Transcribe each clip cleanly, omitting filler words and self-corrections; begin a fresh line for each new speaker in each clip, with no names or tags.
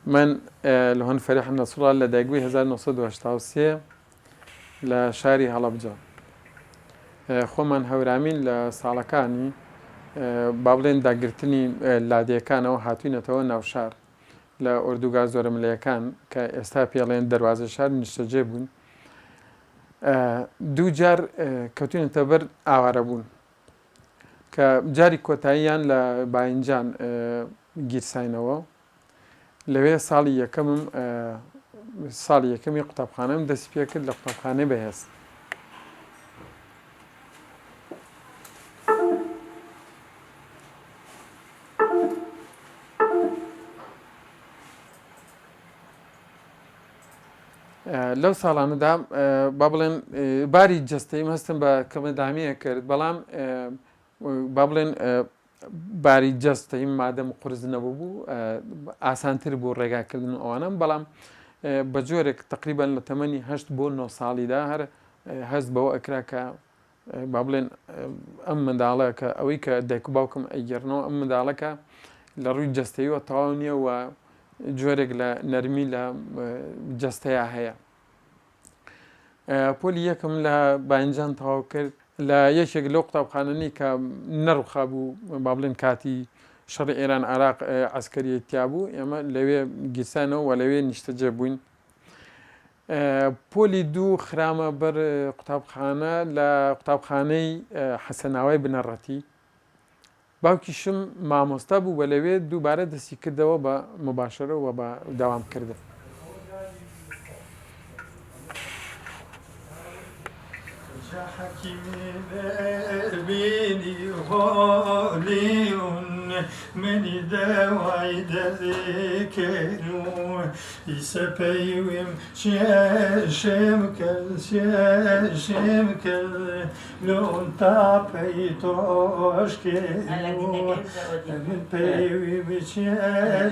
من لهون فريح النصر الله لدايقوي 1983 لشاري هەڵەبجە خۆمان هەورامین لە ساڵەکانی با بڵێن داگرتنی لادیەکانەوە هاتوینەتەوە ناوشار لە ئۆردوگا زۆرەملەیەکان کە ئێستا پێڵێن دەواازە شار نیشتەجێ بوون دوو جار کەوتوینەتە بەر ئاوارە بوون کە جاری کۆتاییان لە باینجان گیرساینەوە لەوێ ساڵی یەکەمی قوتابخانەم دەستی پێ کرد لە قوتابخانەی بەهێست لەو ساڵانەدا با بڵێن باری جەستەیم هەستم بە کەمەدامیە کرد بەڵام با بڵێن باری جەستەیم مادەم قورس نەبوو بوو ئاسانتر بوو ڕێگاکردن ئەوانم بەڵام بە جۆرێک تقریبان لە تەمەنی 8 بۆ 9 ساڵیدا هەر هەست بەوە ئەکرا کە با بڵێن ئەم منداڵە کە ئەوەی کە دایک و باوکم ئەیگەڕنەوە ئەم منداڵەکە لە ڕووی جەستەییەوە تەواو نییە و جۆرێک لە نەرمی لە جەستەیە هەیە پۆلی یەکم لە باینجان تەواو کرد لە یەکێک لەو قوتابخانەی کە نەڕوخا بوو با بڵێن کاتی شەڕی ئێران عێراق عەسکەریەتیا بوو ئێمە لەوێ گیرسانەوە و لەوێ نیشتەجێ بووین پۆلی دوو خرامە بەر قوتابخانە لە قوتابخانەی حەسەناوای بنەڕەتی باوکیشم مامۆستا بوو بە لەوێ دووبارە دەستی کردەوە بە مباشرە و بە داوامکردن
حكيمي بيني هوليون مني دواعي ذكرو يسبيوم شمكل لون تابي توشكلو بيوم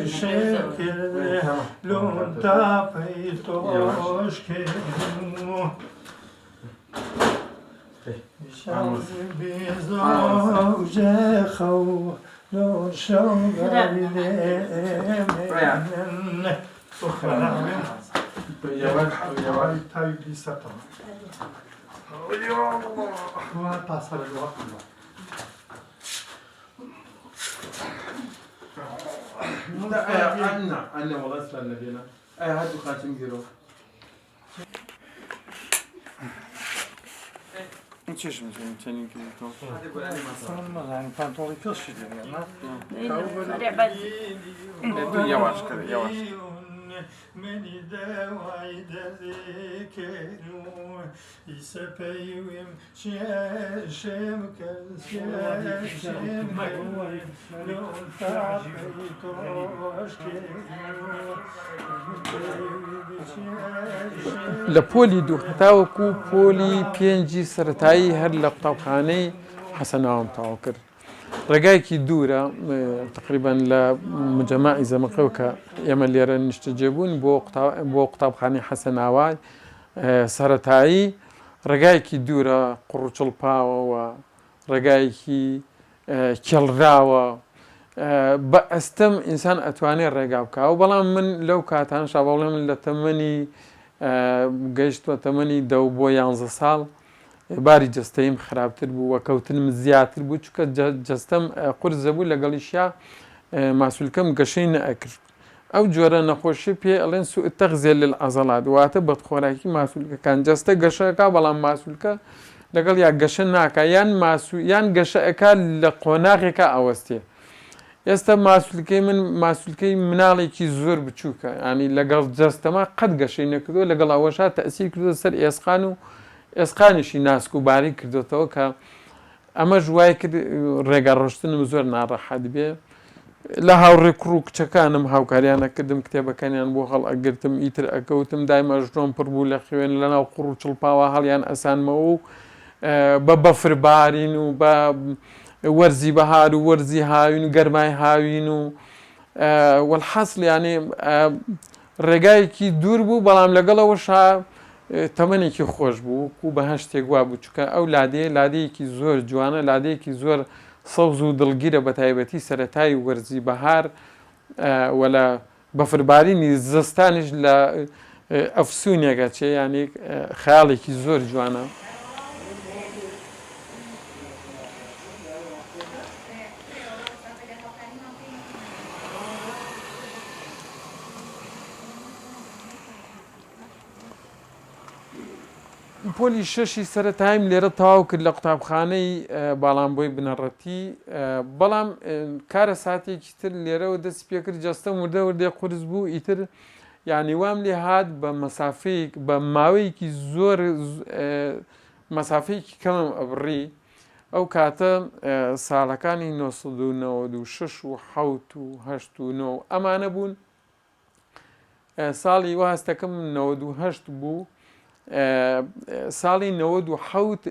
شمكل لون تابي توشكلو شوز بزوج خو لو شوق من يا ولد تايب لي سطر ما تصل الوقت أنا والله أسفل لدينا هاتوا خاتم جيرو چشم چنین که تو مثلا پانتولی پیش شدیم نه یواش کرد یواش منی دواعی ذکرو يسبيوم شمكل لون تعبي
لە پۆلی دوو هەتاوەکو پۆلی پێنجی سەرەتایی هەر لە قوتابخانەی حەسەناوام تەواو کرد ڕێگایەکی دوورە تقریبان لە مجەماعی زەمەقەوە کە ئێمە لێرە نیشتەجێ بوون بۆ قوتابخانەی حەسەناوای سەرەتایی ڕێگایەکی دوورە قوڕوچڵپاوە و ڕێگایەکی کێڵراوە بە ئەستەم ئینسان ئەتوانێت ڕێگا بکاو بەڵام من لەو کاتان شابڵێ من لە تەمەنی گەیشتوە تەمەنی 10 بۆ 11 ساڵ باری جەستەیم خراپتر بوو وە کەوتنم زیاتر بوو چکە جەستەم قورس زەبوو لەگەڵیشیا ماسوولکەم گەشەی نەئەکرد ئەو جۆرە نەخۆشی پێ ئەڵێن سوء التەغذیە للعەضەلات واتە بەدخۆراکی ماسوولکەکان جەستە گەشەکە بەڵام ماسوولکە لەگەڵ یا گەشە ناکە یان گەشە ئەکا لە قۆناغێکە ئەوەستێ ئێستا ماسوولکەی من ماسوولکەی مناڵێکی زۆر بچووکە ینی لەگەڵ جەستەما قەت گەشەی نەکردووە لەگەڵ ئەوەشا تەئسیر کردووە سەر ئێسقان و ئێسقانیشی ناسک و باری کردوێتەوە کە ئەمە ژوای کرد ڕێگا ڕۆشتنم زۆر ناڕەحەت بێ لە هاوڕێ کوڕ و کچەکانم هاوکاریانە کردم کتێبەکانیان بۆ هەڵ ئەگرتم ئیتر ئەکەوتم دایمە ژۆم پڕ بوو لە خوێن لەناو قوڕ و چڵپاوە هەڵیان ئەسانمەوە و بە بەفربارین و بە وەرزی بەهار و وەرزی هاوین و گەرمای هاوین و وەڵحەسڵ یانێ ڕێگایەکی دوور بوو بەڵام لەگەڵەوەشا تەمەنێکی خۆش بوو و بەهەشتێک وا بوو چکە ئەو لادەیەکی زۆر جوانە لادەیەکی زۆر سەوز و دڵگیرە بە تایبەتی سەرەتای وەرزی بەهار وە لە بەفربارینی زستانیش لە ئەفسونێکە چێ ینی خەیاڵێکی زۆر جوانە. پۆلی شەشی سەرەتایم لێرە تەواو کرد لە قوتابخانەی باڵانبۆی بنەڕەتی، بەڵام کارە ساتێکی تر لێرەوە دەست پێ کرد جەستەم وردە وردێ قورس بوو ئیتر یعنی وام لێ هات بە مەسافەیەک بە ماوەیەکی زۆر مەسافەیەکی کەمم ئەبڕی. ئەو کاتە ساڵەکانی 1996 و 7 و 8 و 9 ئەمانە بوون. ساڵی واستەکەم 98 بوو. ساڵی 97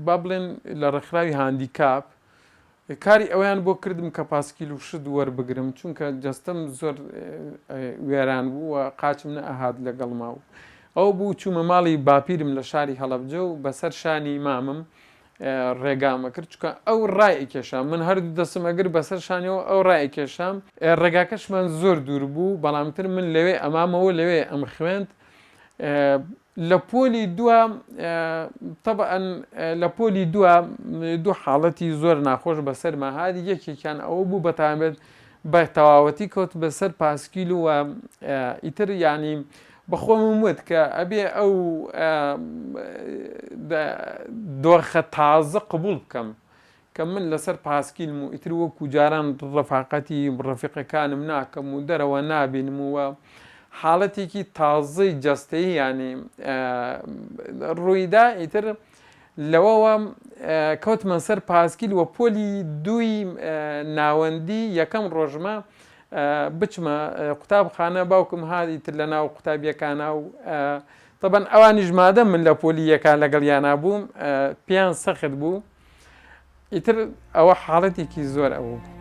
با بڵێن لە ڕێکخراوی هاندیکاپ کاری ئەویان بۆ کردم کە پاسکیل و شت وەربگرم، چونکە جەستەم زۆر وێران بوو و قاچم نەئەهات لەگەڵ ماو. ئەو بوو چوومە ماڵی باپیرم لە شاری هەڵەبجە و بەسەر شانی مامم ڕێگامە کرد، چکە ئەو ڕائێکێشام من هەردوو دەسم ئەگر بەسەر شانەوە ئەو ڕائێکێشام. ڕێگاکەشمان زۆر دوور بوو، بەڵامتر من لەوێ ئەمامەوە لەوێ ئەم خوێند. لە پۆلی دووە طبعاً لە پۆلی دوو حاڵەتی زۆر ناخۆش بەسەر ماهاری، یەکێکیان ئەوە بوو بەتابێت بە تەواوەتی کەوت بەسەر پاسکیل و ئیتر ینی بەخۆم وت کە ئەبێ ئەو دۆخە تازە قبول بکەم کە من لەسەر پاسکیلم و ئیتر وەکو جاران ڕەفاقەتی ڕەفیقەکانم ناکەم و دەرەوە نابینم وە حاڵەتێکی تازەی جەستەیی ینی ڕوویدا. ئیتر لەوەوە کەوتمە سەر پاسکیل وە پۆلی دووی ناوەندی یەکەم ڕۆژمە بچمە قوتابخانە، باوکم هات ئیتر لە ناو قوتابیەکانە و طبعاً ئەوانیش مادەم من لە پۆلی یەکان لەگەڵیانە بووم پێیان سەخت بوو. ئیتر ئەوە حاڵەتێکی زۆر ئەوە بوو.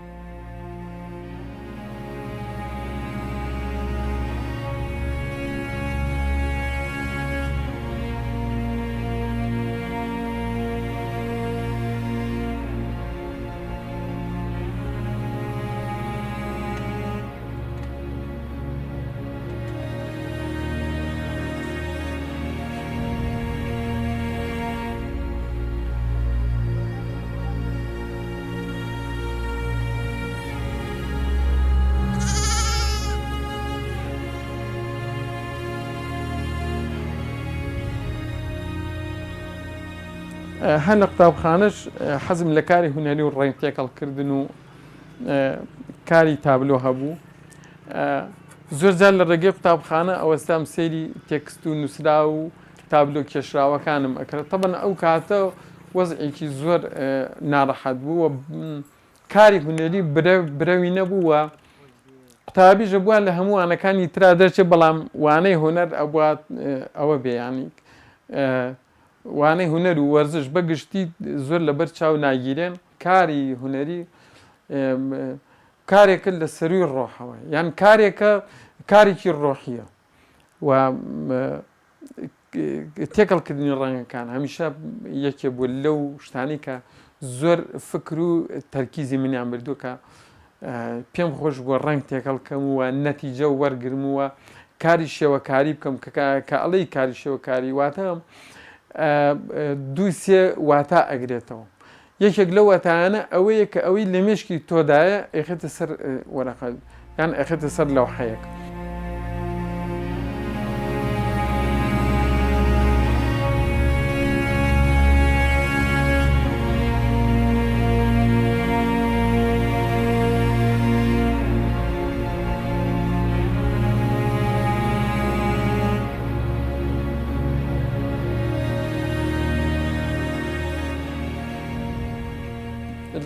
هەر لە قوتابخانەش حەزم لە کاری هونەری و ڕێنگ تێکەڵکردن و کاری تابلۆ هەبوو. زۆر جار لە ڕێگەی قوتابخانە ئەوەستام سەیری تێکست و نووسرا و تابلۆ کێشراوەکانم ئەکرد. طبعاً ئەو کاتە وەزعێکی زۆر ناڕەحەت بوو و کاری هونەری برەوی نەبووە. قوتابیژە بووە لە هەمووانەکانی ترا دەرچێت، بەڵام وانەی هونەر ئەبوات ئەوە بێیانی وانەی هونەر و وەرزش بەگشتی زۆر لەبەر چاو ناگیرێن. کاری هونەری کارێکە لە سەروی ڕۆحەوە، یان کارێکی ڕۆحیە و تێکەڵکردنی ڕەنگەکان هەمیشە یەکێ بوو لەو شتانی کە زۆر فکر و تەرکیزی منیان بردووە کە پێم خۆش بووە ڕەنگ تێکەڵکەم و نەتیجە و وەرگرم وە کاری شێوەکاری بکەم کە ئەڵەی کاری شێوەکاری واتە دوو سێ واتە ئەگرێتەوە. یەکێک لەو واتانە ئەوەیە کە ئەوەی لە مێشکی تۆدایە ئەخێتە سەر وەرەقە یان ئەخێتە سەر لەوحەیەک.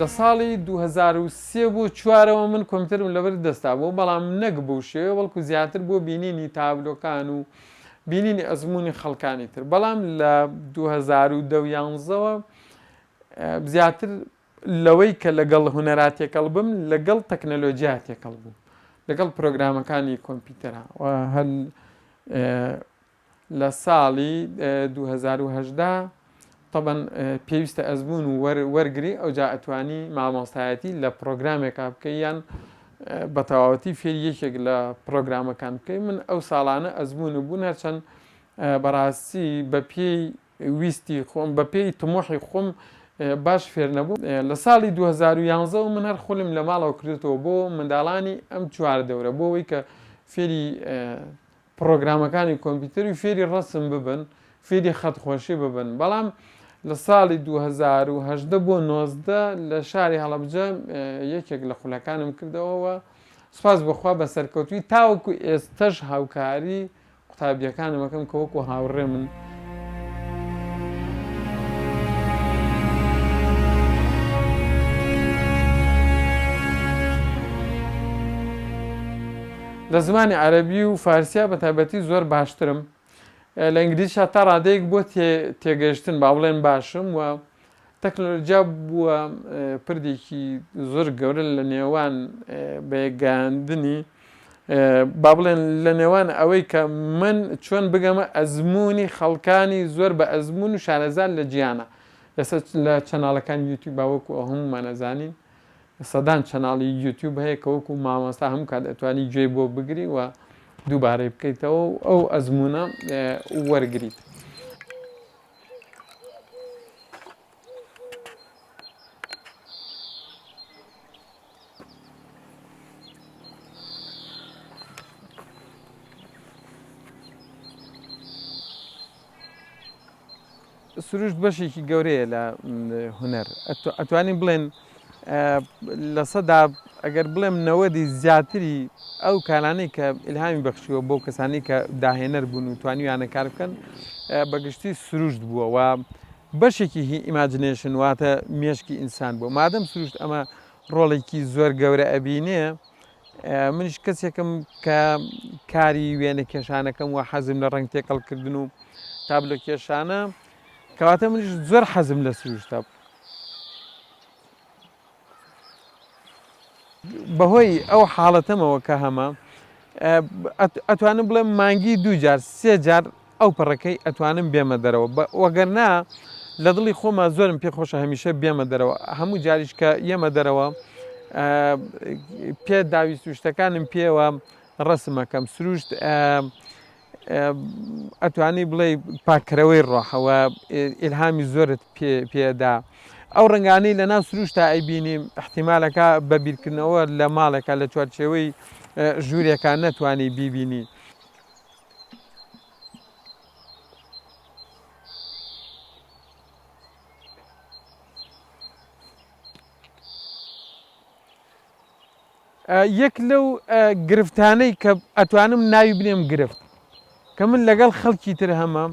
لە ساڵی 2003 بۆ 4ەوە من کۆمپیوتەرم لەبەر دەستا بوو، بەڵام نەک بەو شێوە بەڵکو زیاتر بۆ بینینی تابلۆکان و بینینی ئەزمموی خەڵکانی تر. بەڵام لە 2011ەوە زیاتر لەوەی کە لەگەڵ هونەرات تێکەڵ بم لەگەڵ تەکنەلۆجیا تێکەڵ بوو، لەگەڵ پرۆگرامەکانی کۆمپیوتەرە. هەل لە ساڵی 2010 طبعاً پێویستە ئەزمون و وەرگری ئەوجا ئەتوانی مامۆستایەتی لە پرۆگرامێکا بکەی یان بە تەواوەتی فێری یەکێک لە پرۆگرامەکان بکەین. من ئەو ساڵانە ئەزمون بوون هەرچەند بەڕاستی بە پێی ویستی خۆم بە پێی تمۆحی خۆم باش فێر نەبوو. لە ساڵی 2011 من هەر خولم لە ماڵەوە کردێتەوە بۆ منداڵانی ئەم چوارە دەورە بۆ ئەوەی کە فێری پرۆگرامەکانی کۆمپیوتەر و فێری ڕەسم ببن، فێری خەتخۆشی ببن. بەڵام لە ساڵی 2010 بۆ 19 لە شاری هەڵەبجە یەکێک لە خولەکانم کردەوەوە. سوپاس بەخوا بە سەرکەوتوی تاوەکو ئێستەش هاوکاری قوتابیەکانم ئەەکەم کە وەکو هاوڕێ من. لە زمانی عەرەبی و فارسیا بە تایبەتی زۆر باشترم. لە ئینگلیزیشا تا ڕادەیەک بۆ تێگەشتن با بڵێن باشم و تەکنۆلۆجیا بووە پردێکی زۆر گەورە لە نێوان بەیەکگەیاندنی با بڵێن لە نێوان ئەوەی کە من چۆن بگەمە ئەزمموی خەڵکانی زۆر بە ئەزمون و شارەزار لە جیانە. لەسەر لە چەناڵەکان یوتیوب باوەکو ئەو هەمومانەزانین سەدان چەناڵی یوتیوب هەیە کە وەکو مامۆستا هەموو کات دەتوانی گوێی بۆ بگری و دووبارەی بکەیتەوە ئەو ئەزمونە وەرگریت. سروشت بەشێکی گەورەیە لە هونەر. ئەتوانین بڵێن لە سەدا ئەگەر بڵێم 90 زیاتری ئەو کارانەی کە ئیلهامی بەخشیوە بۆ کەسانی کە داهێنەر بوون و توانیویانە کار بکەن بەگشتی سروشت بووە و بەشێکی ئیماجنێشن واتە مێشکی ئینسان بووە. مادەم سروشت ئەمە ڕۆڵێکی زۆر گەورە ئەبینێ، منیش کەسێکم کە کاری وێنە کێشانەکەم و حەزم لە ڕنگ تێکەڵکردن و تابلۆ کێشانە کەواتە منیش زۆر حەزم لە سروشتە. بەهۆی ئەو حاڵەتەمەوە کە هەمە ئەتوانم بڵێم مانگی 2 جار 3 جار ئەو پەڕەکەی ئەتوانم بێمە دەرەوە وەگەرنا لە دڵی خۆمە زۆرم پێخۆشە هەمیشە بێمە دەرەوە. هەموو جاریش کە یەمە دەرەوە پێ داویست و شتەکانم پێوە ڕەسمەکەم. سروشت ئەتوانی بڵێ پاکەرەوەی ڕۆحەوە ئیلهامی زۆرت پێدا. ئەو ڕنگانەی لە ناو سروشتا ئەیبینیم احتیمالەکە بە بیرکردنەوە لە ماڵێکە لە چوارچێوەی ژوورێکان نەتوانی بیبینی. یەک لەو گرفتانەی کە ئەتوانم ناوی بنێم گرفت کە من لەگەڵ خەڵکی تر هەمە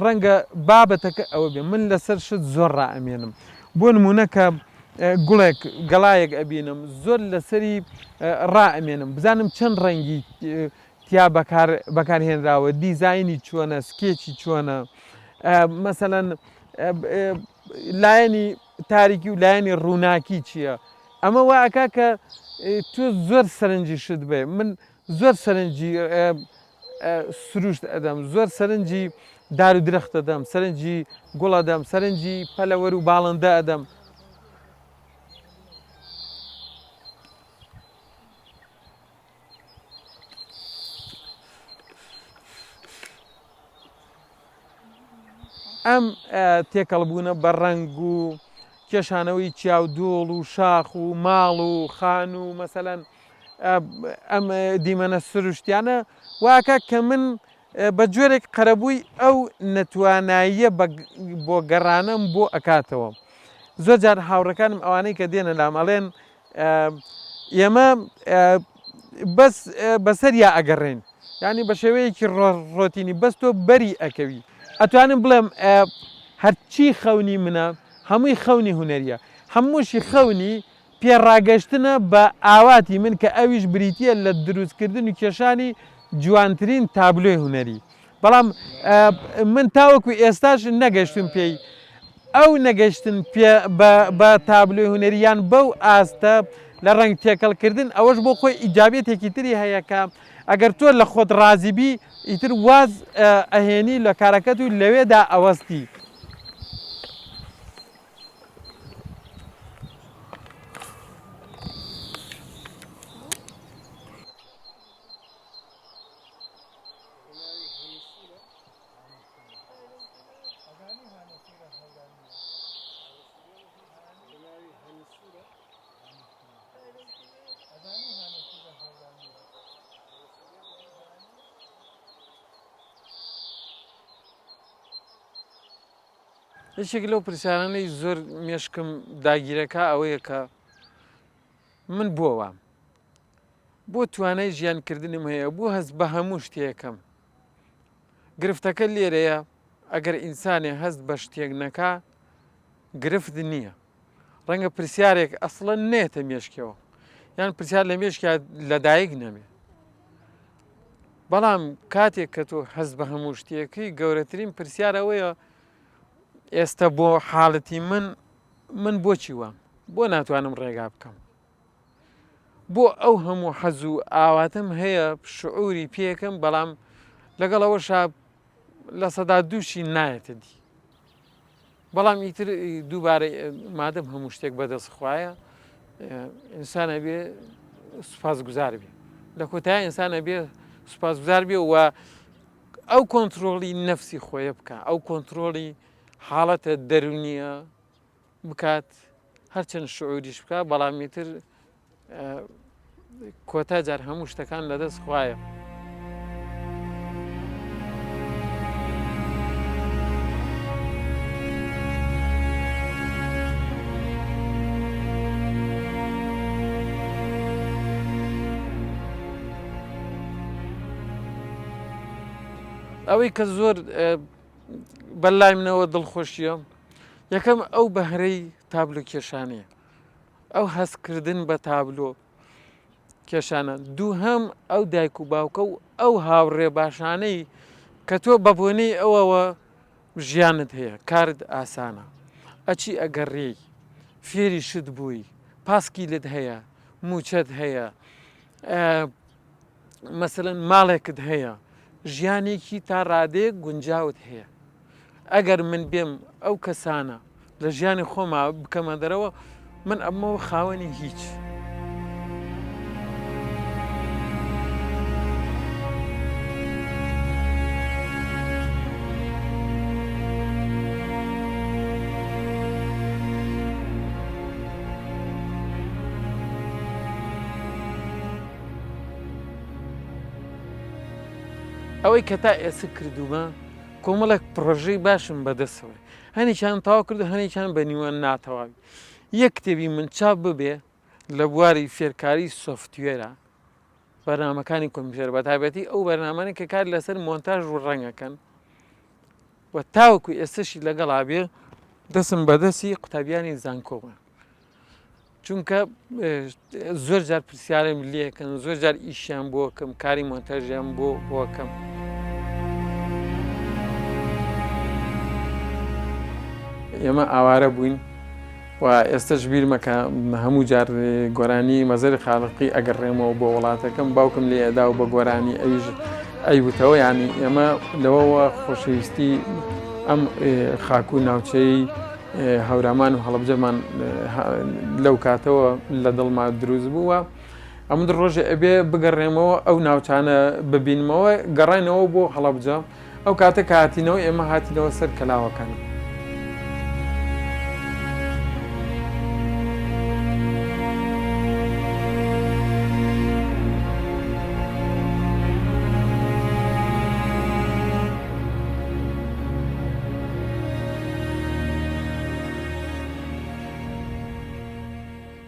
ڕەنگە بابەتەکە ئەوە بێ من لەسەر شت زۆر ڕائەمێنم. بۆ نمونەکە گوڵێک گەڵایەک ئەبینم زۆر لەسەری ڕائەمێنم بزانم چەند ڕەنگی تیا بەکارهێنراوە، دیزایانی چۆنە، سکێچی چۆنە، مەسەلەن لایەنی تاریکی و لایەنی ڕووناکی چییە. ئەمە واکە کە تۆ زۆر سەرنجی شت بێ. من زۆر سەرنجی سروشت ئەدەم، زۆر سەرنجی دار و درەخت ئەدەم، سەرنجی گوڵ ئەدەم، سەرنجی پەلەوەر و باڵندە ئەدەم. ئەم تێکەڵبوونە بە ڕەنگ و کێشانەوەی چیاودۆڵ و شاخ و ماڵ و خان و مەسەلەن ئەم دیمەنە سروشتیانە واکە کە من بە جۆرێک قەرەبووی ئەو نەتواناییە بۆ گەڕانم بۆ ئەکاتەوە. زۆر جار هاوڕەکانم ئەوانەی کە دێنە لام ئەڵێن ئێمە بەس بەسەر یا ئەگەڕێن، یعنی بە شێوەیەکی ڕۆتینی بەس تۆ بەری ئەکەوی. ئەتوانم بڵێم هەرچی خەونی منە هەمووی خەونی هونەریە، هەمووشی خەونی پێڕاگەشتنە بە ئاواتی من کە ئەویش بریتە لە دروستکردن و کێشانی جوانترین تابلۆی هونەری. بەڵام من تاوەکو ئێستاش نەگەشتم پێی. ئەو نەگەشتن بە تابلۆی هونەریان بەو ئاستە لە ڕنگ تێکەڵکردن ئەوەش بۆ خۆی ئیجابێتێکی تری هەیە کە ئەگەر تۆ لە خۆت ڕازیبی ئیتر واز ئەهێنی لە کارەکەت و لەوێدا ئەوەستی. یەکێک لەو پرسیارانەی زۆر مێشکم داگیرەکە ئەوەیە کە من بۆوە بۆ توانای ژیانکردنم هەیە بۆ هەست بە هەموو شتێکم گرفتەکە لێرەیە ئەگەر ئینسانێ هەست بە شتێک نەکا گرفت نییە ڕەنگە پرسیارێک ئەسڵەن نێتە مێشکەوە یان پرسیار لە مێشکە لەدایک نەبێ بەڵام کاتێک کە تۆ هەست بە هەموو شتێکی گەورەترین پرسیارەوەیە ئێستا بۆ حاڵەتی من بۆچی وام بۆ ناتوانم ڕێگا بکەم بۆ ئەو هەموو حەز و ئاواتم هەیە شعوری پێکەم بەڵام لەگەڵەوەشا لە سەدا دووشی نایەتە دی بەڵام ئیتر دووبارە مادەم هەموو شتێک بەدەست خوایە ئینسانە بێ سوپاسگوزار بێ لە کۆتایی ئینسانە بێ سوپاسگوزار بێ و ئەو کۆنتترۆڵی نەفسی خۆیە بکە ئەو کۆنتترۆڵی حاڵەتە دەرونیە بکات هەرچەند شعوریش بکە بەڵامیتر کۆتا جار هەموو شتەکان لەدەست خوایە ئەوەی کە زۆر بەلای منەوە دڵخۆشیە یەکەم ئەو بەهرەی تابلۆ کێشانەیە ئەو هەستکردن بە تابلۆ کێشانە دووهەم ئەو دایک و باوکە و ئەو هاوڕێ باشانەی کە تۆ بە بۆنەی ئەوەوە ژیانت هەیە کارت ئاسانە ئەچی ئەگەڕێی فێری شت بووی پاسکیلت هەیە موچەت هەیە مەسەلەن ماڵێکت هەیە ژیانێکی تا ڕادەیە گونجاوت هەیە ئەگەر من بێم ئەو کەسانە لە ژیانی خۆما بکەمە دەرەوە من ئەمەوە خاوەنی هیچ ئەوەی کە تا ئێستا کردومە کۆمەڵێک پرۆژەی باشم بەدەستەوە هەنێکیان تاوا کردو هەنێکیان بە نیوەن ناتەواوی یەک کتێبی من چاپ ببێ لە بواری فێرکاری سۆفتوێرە بەرنامەکانی کۆمپیوتەر بە تایبەتی ئەو بەرنامانە کە کار لەسەر مۆنتاژ و ڕەنگەکەن و تاوەکو ئێستاشی لەگەڵا بێ دەسم بەدەستی قوتابیانی زانکۆوە چونکە زۆر جار پرسیارم لێکەن زۆر جار ئیشیان بۆکەم کاری مۆنتاژیان بۆکەم ئێمە ئاوارە بووین و ئێستش بیرمەکە هەموو جار گۆرانی مەزەری خاڵقی ئەگەڕێمەوە بۆ وڵاتەکەم باوکم لێ ئەدا و بە گۆرانی ئەویش ئەیوتەوە ینی ئێمە لەوەوە خۆشەویستی ئەم خاکوو ناوچەی هەورامان و هەڵەبجەمان لەو کاتەوە لە دڵما دروست بووە ئەم ڕۆژێ ئەبێ بگەڕێمەوە ئەو ناوچانە ببینمەوە گەڕێنەوە بۆ هەڵەبجە ئەو کاتە کە هاتینەوە ئێمە هاتینەوە سەر کەلاوەکان